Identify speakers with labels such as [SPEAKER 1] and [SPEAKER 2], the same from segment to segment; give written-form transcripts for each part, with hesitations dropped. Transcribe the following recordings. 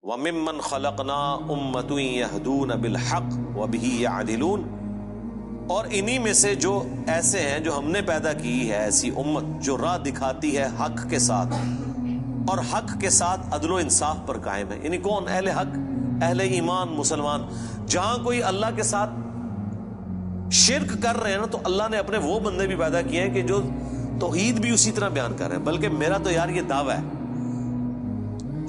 [SPEAKER 1] وَمِمَّنْ خَلَقْنَا أُمَّةٌ يَهْدُونَ بِالْحَقِّ وَبِهِ يَعْدِلُونَ، اور انہی میں سے جو ایسے ہیں جو ہم نے پیدا کی ہے ایسی امت جو راہ دکھاتی ہے حق کے ساتھ اور حق کے ساتھ عدل و انصاف پر قائم ہے. یعنی کون؟ اہل حق، اہل ایمان، مسلمان. جہاں کوئی اللہ کے ساتھ شرک کر رہے ہیں نا، تو اللہ نے اپنے وہ بندے بھی پیدا کیے ہیں کہ جو توحید بھی اسی طرح بیان کر رہے ہیں. بلکہ میرا تو یار یہ دعویٰ ہے،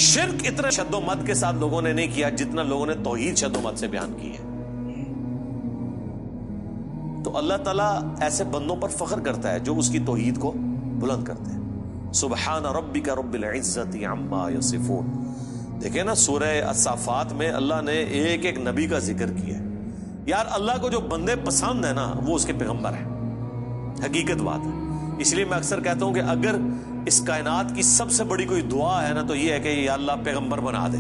[SPEAKER 1] شرک اتنا شد و مت کے ساتھ لوگوں نے نہیں کیا جتنا لوگوں نے توحید شد و مت سے بیان کی ہے. تو اللہ تعالیٰ ایسے بندوں پر فخر کرتا ہے جو اس کی توحید کو بلند کرتے ہیں. سبحان ربک رب العزت عما یصفون. دیکھیں نا سورہ الصافات میں اللہ نے ایک ایک نبی کا ذکر کیا ہے. یار اللہ کو جو بندے پسند ہیں نا وہ اس کے پیغمبر ہیں. حقیقت بات ہے. اس لیے میں اکثر کہتا ہوں کہ اگر اس کائنات کی سب سے بڑی کوئی دعا ہے نا تو یہ ہے کہ یا اللہ پیغمبر بنا دے.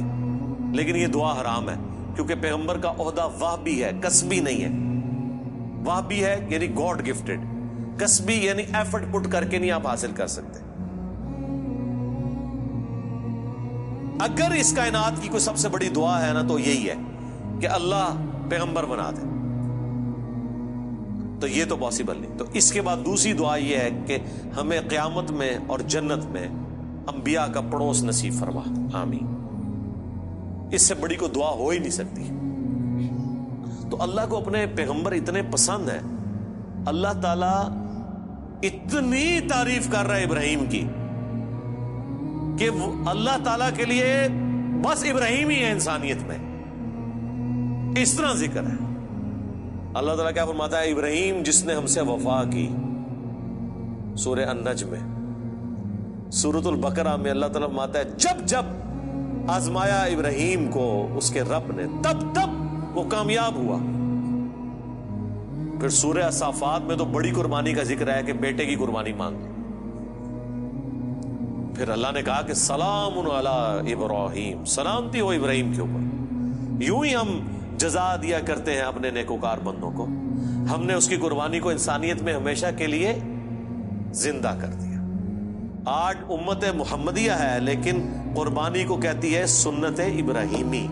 [SPEAKER 1] لیکن یہ دعا حرام ہے، کیونکہ پیغمبر کا عہدہ وہبی ہے، کسبی نہیں ہے. وہبی ہے یعنی گاڈ گفٹڈ، کسبی یعنی ایفرٹ پٹ کر کے نہیں آپ حاصل کر سکتے. اگر اس کائنات کی کوئی سب سے بڑی دعا ہے نا تو یہی ہے کہ اللہ پیغمبر بنا دے، تو یہ تو پاسبل نہیں. تو اس کے بعد دوسری دعا یہ ہے کہ ہمیں قیامت میں اور جنت میں انبیاء کا پڑوس نصیب فرما. آمین. اس سے بڑی کوئی دعا ہو ہی نہیں سکتی. تو اللہ کو اپنے پیغمبر اتنے پسند ہیں، اللہ تعالیٰ اتنی تعریف کر رہا ہے ابراہیم کی کہ اللہ تعالیٰ کے لیے بس ابراہیم ہی ہے انسانیت میں. اس طرح ذکر ہے. اللہ تعالیٰ کیا فرماتا ہے؟ ابراہیم جس نے ہم سے وفا کی، سورہ النجم میں. سورۃ البقرہ میں اللہ تعالیٰ فرماتا ہے جب جب آزمایا ابراہیم کو اس کے رب نے تب تب وہ کامیاب ہوا. پھر سورہ الصافات میں تو بڑی قربانی کا ذکر ہے کہ بیٹے کی قربانی مانگ. پھر اللہ نے کہا کہ سلام علی ابراہیم، سلامتی ہو ابراہیم کے اوپر. یوں ہی ہم جزا دیا کرتے ہیں اپنے نیکوکار بندوں کو. ہم نے اس کی قربانی کو انسانیت میں ہمیشہ کے لیے زندہ کر دیا. آج امت محمدیہ ہے لیکن قربانی کو کہتی ہے سنت ابراہیمی،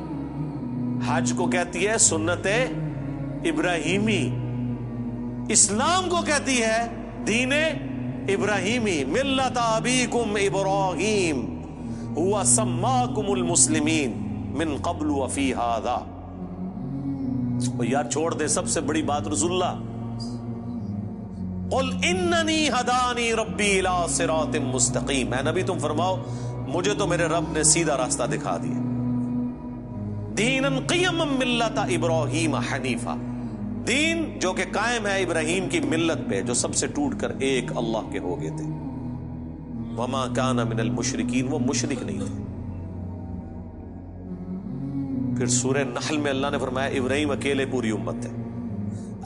[SPEAKER 1] حج کو کہتی ہے سنت ابراہیمی، اسلام کو کہتی ہے دین ابراہیمی. ملت ابیکم ابراہیم هو سماکم المسلمین من قبل وفی ھذا. یار چھوڑ دے سب سے بڑی بات رسول اللہ. قل اننی ہدانی ربی الی صراط مستقیم. اے نبی تم فرماؤ مجھے تو میرے رب نے سیدھا راستہ دکھا دیا. دینا قیما ملت ابراہیم حنیفا، دین جو کہ قائم ہے ابراہیم کی ملت پہ جو سب سے ٹوٹ کر ایک اللہ کے ہو گئے تھے. وما کان من المشرکین، وہ مشرک نہیں تھے. پھر سورہ نحل میں اللہ نے فرمایا ابراہیم اکیلے پوری امت ہے،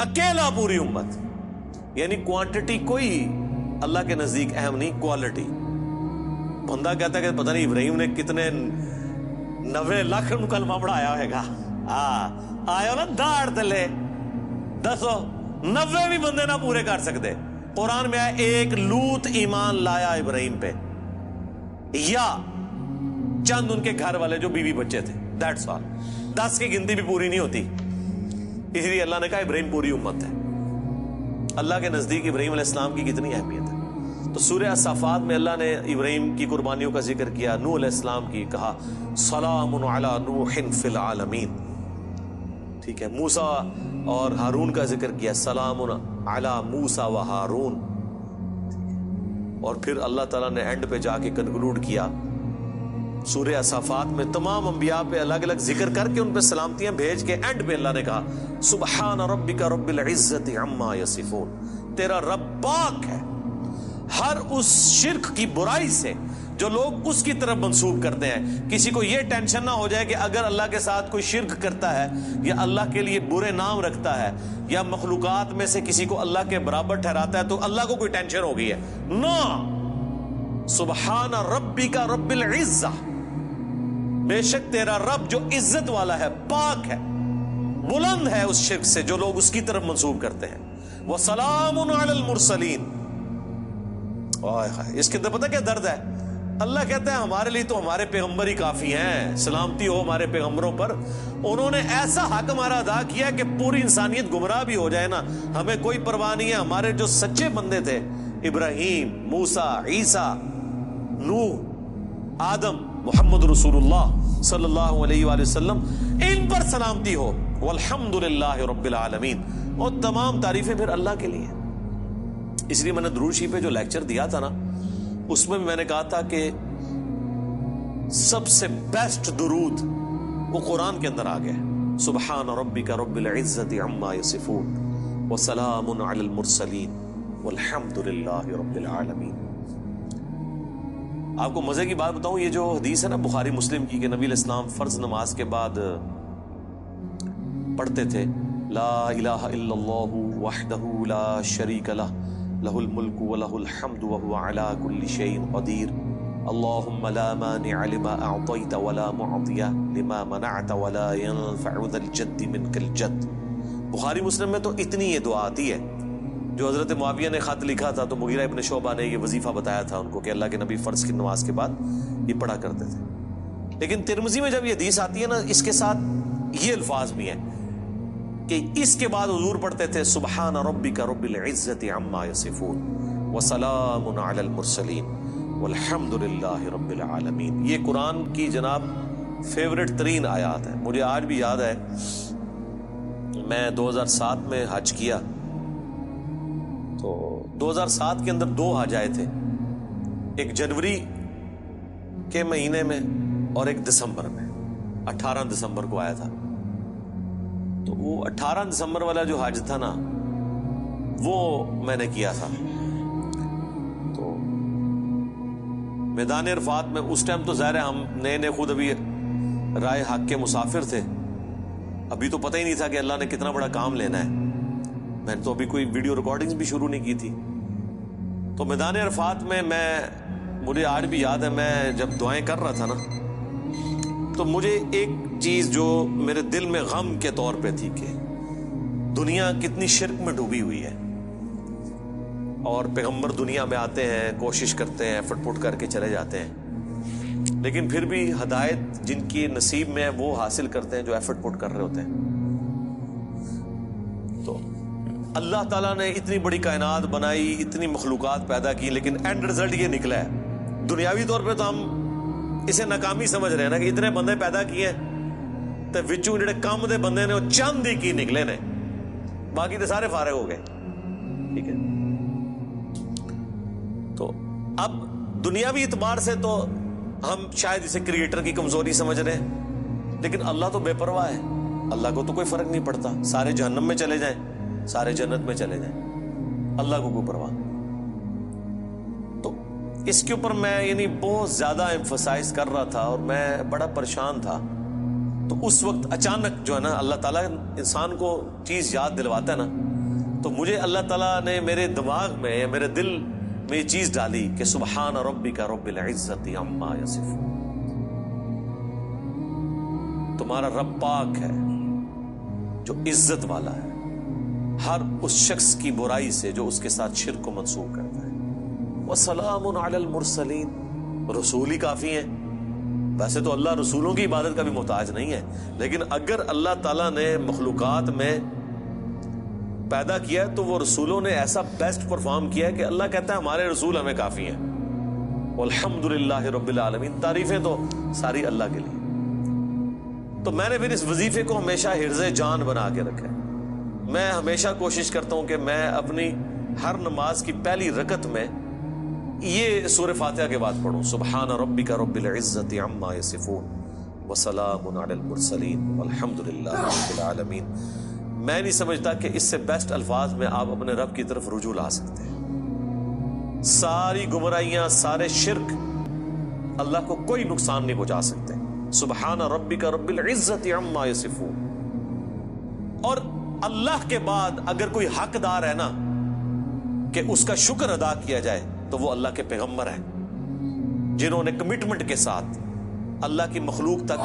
[SPEAKER 1] اکیلا پوری امت. یعنی کوانٹٹی کوئی اللہ کے نزدیک اہم نہیں، کوالٹی. بندہ کہتا ہے کہ پتہ نہیں ابراہیم نے کتنے 90 لاکھ کلمہ پڑھایا ہوئے گا. آیا نا داڑ تلے دسو 90 بھی بندے نہ پورے کر سکتے. قرآن میں آیا ایک لوط ایمان لایا ابراہیم پہ، یا چند ان کے گھر والے جو بیوی بچے تھے، دیٹس آل. 10 کی گنتی بھی پوری نہیں ہوتی. اس لیے اللہ نے کہا ابراہیم پوری امت ہے. اللہ کے نزدیک ابراہیم علیہ السلام کی کتنی اہمیت ہے. تو سورہ الصافات میں اللہ نے ابراہیم کی قربانیوں کا ذکر کیا، نوح علیہ السلام کی کہا سلام علی نوح فی العالمین. ٹھیک ہے. موسیٰ اور ہارون کا ذکر کیا، سلام علی موسیٰ و ہارون. اور پھر اللہ تعالیٰ نے اینڈ پہ جا کے کنکلوڈ کیا سورہ الصافات میں تمام انبیاء پہ الگ الگ ذکر کر کے ان پہ سلامتیاں بھیج کے اینڈ پہ اللہ نے کہا سبحان ربک رب العزت عما یصفون. تیرا رب پاک ہے ہر اس شرک کی برائی سے جو لوگ اس کی طرف منسوب کرتے ہیں. کسی کو یہ ٹینشن نہ ہو جائے کہ اگر اللہ کے ساتھ کوئی شرک کرتا ہے یا اللہ کے لیے برے نام رکھتا ہے یا مخلوقات میں سے کسی کو اللہ کے برابر ٹھہراتا ہے تو اللہ کو کوئی ٹینشن ہو گئی ہے. نو، سبحان ربک رب العزہ، بے شک تیرا رب جو عزت والا ہے، پاک ہے، بلند ہے اس شرک سے جو لوگ اس کی طرف منسوب کرتے ہیں. وَسَلَامٌ عَلَى الْمُرْسَلِينَ. اس کے اندر پتہ کیا درد ہے؟ اللہ کہتا ہے ہمارے لیے تو ہمارے پیغمبر ہی کافی ہیں، سلامتی ہو ہمارے پیغمبروں پر، انہوں نے ایسا حق ہمارا ادا کیا کہ پوری انسانیت گمراہ بھی ہو جائے نا ہمیں کوئی پرواہ نہیں ہے۔ ہمارے جو سچے بندے تھے، ابراہیم، موسیٰ، عیسیٰ، نوح، آدم، محمد رسول اللہ صلی اللہ علیہ وآلہ وسلم، ان پر سلامتی ہو، والحمدللہ رب العالمین، اور تمام تعریفیں پھر اللہ کے لیے۔ اس لیے میں نے درود شریف پہ جو لیکچر دیا تھا نا، اس میں میں نے کہا تھا کہ سب سے بیسٹ درود وہ قرآن کے اندر آ گیا ہے، سبحان ربک رب العزت عما یصفون وسلام علی المرسلین والحمد للہ رب العالمین۔ آپ کو مزے کی بات بتاؤں، یہ جو حدیث ہے نا بخاری مسلم کی، کہ نبی علیہ السلام فرض نماز کے بعد پڑھتے تھے لا الہ الا اللہ وحدہ لا شریک لہ لہ الملک ولہ الحمد وہو علی کل شیء قدیر اللہم لا مانع لما اعطیت ولا معطی لما منعت ولا ينفع ذا الجد منک الجد۔ بخاری مسلم میں تو اتنی یہ دعا آتی ہے، جو حضرت معاویہ نے خط لکھا تھا تو مغیرہ ابن شعبہ نے یہ وظیفہ بتایا تھا ان کو کہ اللہ کے نبی فرض کی نماز کے بعد یہ پڑھا کرتے تھے۔ لیکن ترمذی میں جب یہ حدیث آتی ہے نا، اس کے ساتھ یہ الفاظ بھی ہیں کہ اس کے بعد حضور پڑھتے تھے سبحان ربک رب العزت عما یصفون وسلام علی المرسلین والحمد للہ رب العالمین۔ یہ قرآن کی جناب فیورٹ ترین آیات ہے۔ مجھے آج بھی یاد ہے، میں 2007 میں حج کیا تو 2007 کے اندر 2 حج آئے تھے، ایک جنوری کے مہینے میں اور ایک دسمبر میں، 18 دسمبر کو آیا تھا۔ تو وہ 18 دسمبر والا جو حج تھا نا، وہ میں نے کیا تھا۔ تو میدان عرفات میں اس ٹائم تو ظاہر ہے ہم نئے خود ابھی رائے حق کے مسافر تھے، ابھی تو پتہ ہی نہیں تھا کہ اللہ نے کتنا بڑا کام لینا ہے، میں نے تو ابھی کوئی ویڈیو ریکارڈنگز بھی شروع نہیں کی تھی۔ تو میدان عرفات میں مجھے آج بھی یاد ہے، میں جب دعائیں کر رہا تھا نا، تو مجھے ایک چیز جو میرے دل میں غم کے طور پہ تھی کہ دنیا کتنی شرک میں ڈوبی ہوئی ہے، اور پیغمبر دنیا میں آتے ہیں، کوشش کرتے ہیں، ایفرٹ پٹ کر کے چلے جاتے ہیں، لیکن پھر بھی ہدایت جن کی نصیب میں ہے وہ حاصل کرتے ہیں جو ایفرٹ پٹ کر رہے ہوتے ہیں۔ تو اللہ تعالیٰ نے اتنی بڑی کائنات بنائی، اتنی مخلوقات پیدا کی، لیکن اینڈ رزلٹ یہ نکلا ہے۔ دنیاوی طور پہ تو ہم اسے ناکامی سمجھ رہے ہیں نا کہ اتنے بندے پیدا کیے تو وچوں جڑے کم دے بندے نے وہ چند ہی کی نکلے نے، باقی تو سارے فارغ ہو گئے، ٹھیک ہے۔ تو اب دنیاوی اعتبار سے تو ہم شاید اسے کریٹر کی کمزوری سمجھ رہے ہیں، لیکن اللہ تو بے پرواہ ہے، اللہ کو تو کوئی فرق نہیں پڑتا، سارے جہنم میں چلے جائیں، سارے جنت میں چلے جائیں، اللہ کو کوئی پرواہ۔ تو اس کے اوپر میں بہت زیادہ ایمفسائز کر رہا تھا اور میں بڑا پریشان تھا۔ تو اس وقت اچانک جو ہے نا اللہ تعالیٰ انسان کو چیز یاد دلواتا ہے نا، تو مجھے اللہ تعالیٰ نے میرے دماغ میں یا میرے دل میں یہ چیز ڈالی کہ سبحان ربک رب العزت عما یصفون، تمہارا رب پاک ہے جو عزت والا ہے ہر اس شخص کی برائی سے جو اس کے ساتھ شرک کو منسوخ کرتا ہے، وسلام علی المرسلین، رسول ہی کافی ہیں۔ ویسے تو اللہ رسولوں کی عبادت کا بھی محتاج نہیں ہے، لیکن اگر اللہ تعالیٰ نے مخلوقات میں پیدا کیا ہے تو وہ رسولوں نے ایسا بیسٹ پرفارم کیا ہے کہ اللہ کہتا ہے ہمارے رسول ہمیں کافی ہیں، والحمدللہ رب العالمین، تعریفیں تو ساری اللہ کے لیے۔ تو میں نے پھر اس وظیفے کو ہمیشہ حرز جان بنا کے رکھا ہے۔ میں ہمیشہ کوشش کرتا ہوں کہ میں اپنی ہر نماز کی پہلی رکعت میں یہ سورہ فاتحہ کے بعد پڑھوں، سبحان ربک رب العزت عما یصفون وسلام علی المرسلین والحمد للہ رب العالمین۔ میں نہیں سمجھتا کہ اس سے بیسٹ الفاظ میں آپ اپنے رب کی طرف رجوع لا سکتے ہیں۔ ساری گمراہیاں، سارے شرک اللہ کو کوئی نقصان نہیں پہنچا سکتے۔ سبحان ربک رب العزت عما یصفون۔ اور اللہ کے بعد اگر کوئی حقدار ہے نا کہ اس کا شکر ادا کیا جائے تو وہ اللہ کے پیغمبر ہیں، جنہوں نے کمٹمنٹ کے ساتھ اللہ کی مخلوق تک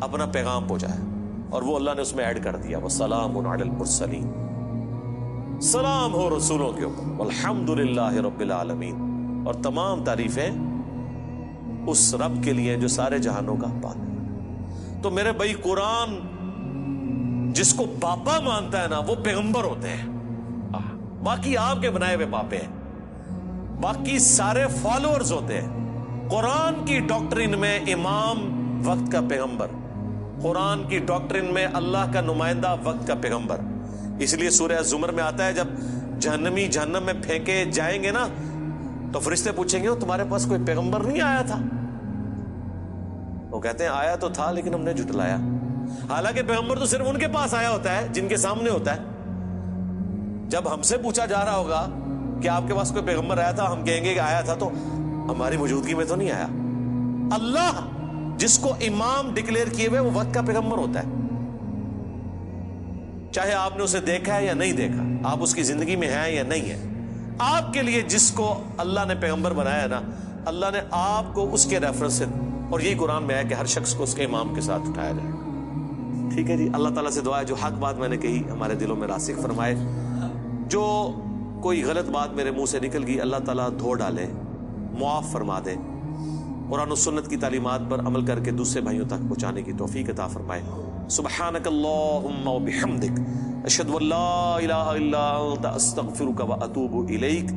[SPEAKER 1] اپنا پیغام پہنچایا، اور وہ اللہ نے اس میں ایڈ کر دیا وسلام علی المرسلین، سلام ہو رسولوں کے اوپر، والحمد للہ رب العالمین، اور تمام تعریفیں اس رب کے لیے جو سارے جہانوں کا پالے۔ تو میرے بھائی قرآن جس کو پاپا مانتا ہے نا وہ پیغمبر ہوتے ہیں، باقی آپ کے بنائے ہوئے پاپے ہیں، باقی سارے فالوورز ہوتے ہیں۔ قرآن کی ڈاکٹرین میں امام وقت کا پیغمبر، قرآن کی ڈاکٹرین میں اللہ کا نمائندہ وقت کا پیغمبر۔ اس لیے سورہ زمر میں آتا ہے جب جہنمی جہنم میں پھینکے جائیں گے نا تو فرشتے پوچھیں گے تمہارے پاس کوئی پیغمبر نہیں آیا تھا؟ وہ کہتے ہیں آیا تو تھا لیکن ہم نے جھٹلایا۔ حالانکہ پیغمبر تو صرف ان کے پاس آیا ہوتا ہے جن کے سامنے ہوتا ہے۔ جب ہم سے پوچھا جا رہا ہوگا کہ آپ کے پاس کوئی پیغمبر آیا تھا، ہم کہیں گے کہ آیا تھا تو ہماری موجودگی میں تو نہیں آیا۔ اللہ جس کو امام ڈکلیئر کیے ہوئے وہ وقت کا پیغمبر ہوتا ہے، چاہے آپ نے اسے دیکھا ہے یا نہیں دیکھا، آپ اس کی زندگی میں ہیں یا نہیں ہے۔ آپ کے لیے جس کو اللہ نے پیغمبر بنایا نا، اللہ نے آپ کو اس کے ریفرنس سے، اور یہی قرآن میں ہے کہ ہر شخص کو اس کے امام کے ساتھ اٹھایا جائے۔ ٹھیک ہے جی، اللہ تعالیٰ سے دعا ہے جو حق بات میں نے کہی ہمارے دلوں میں راسخ فرمائے، جو کوئی غلط بات میرے منہ سے نکل گئی اللہ تعالیٰ دھو ڈالے، معاف فرما دے، قرآن و سنت کی تعلیمات پر عمل کر کے دوسرے بھائیوں تک پہنچانے کی توفیق عطا فرمائے۔ سبحانک اللہم و بحمدک، اشہد ان لا الہ الا انت، استغفرک و اتوب الیک،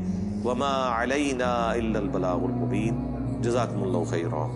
[SPEAKER 1] وما علینا الا البلاغ المبین۔ جزاکم اللہ خیرا۔